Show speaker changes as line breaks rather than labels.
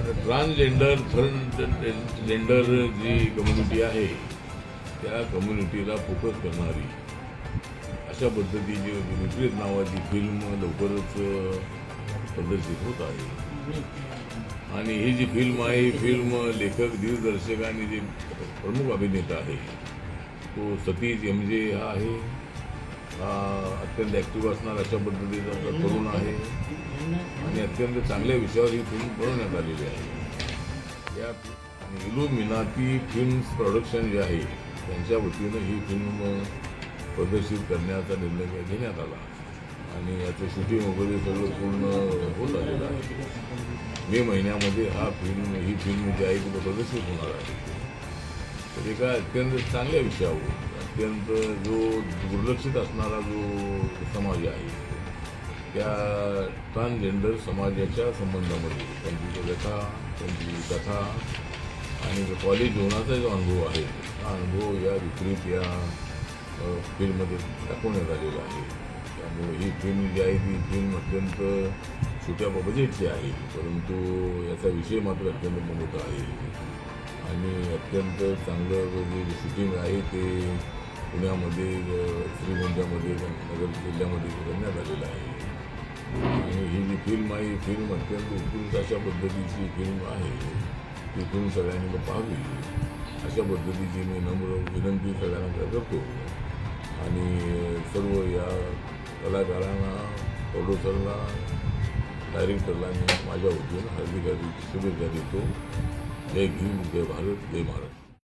Transgender जी community आहे त्या कम्युनिटीला focus करणारी अशा पद्धतीची विपरीत नावाची फिल्म लवकरच प्रदर्शित होत आहे. आणि ही जी फिल्म आहे ही फिल्म लेखक दिग्दर्शक आणि जे प्रमुख अभिनेता आहे तो सतीश एमजे हा आहे. हा अत्यंत ॲक्टिव्ह असणार अशा पद्धतीचा तरुण आहे आणि अत्यंत चांगल्या विषयावर ही फिल्म बनवण्यात आलेली आहे. या इल्युमिनाती फिल्म्स प्रोडक्शन जे आहे त्यांच्या वतीनं ही फिल्म प्रदर्शित करण्याचा निर्णय घेण्यात आला आणि याचं शूटिंग वगैरे सगळं पूर्ण होत आलेलं आहे. मे महिन्यामध्ये ही फिल्म जी आहे ती प्रदर्शित होणार आहे. तर एका अत्यंत चांगल्या विषयावर अत्यंत जो दुर्लक्षित असणारा जो समाज आहे त्या ट्रान्सजेंडर समाजाच्या संबंधामध्ये त्यांची व्यथा, त्यांची कथा आणि कॉलेज जीवनाचा जो अनुभव आहे हा अनुभव या विपरीत या फिल्ममध्ये दाखवण्यात आलेला आहे. त्यामुळे ही फिल्म जी आहे ती फिल्म अत्यंत छोट्या बजेटची आहे, परंतु याचा विषय मात्र अत्यंत मोठा आहे आणि अत्यंत चांगलं जे शूटिंग आहे ते पुण्यामध्ये श्रीगोंद्यामध्ये नगर जिल्ह्यामध्ये करण्यात आलेलं आहे. आणि ही जी फिल्म आहे ही फिल्म अत्यंत उत्कृष्ट अशा पद्धतीची फिल्म आहे. ती फिल्म सगळ्यांनी पाहावी अशा पद्धतीची मी नम्र विनंती सगळ्यांना करतो आणि सर्व या कलाकारांना, प्रोड्युसरला, डायरेक्टरला मी माझ्या वतीनं हार्दिक शुभेच्छा देतो. जय भीम, जय भारत, जय महाराष्ट्र.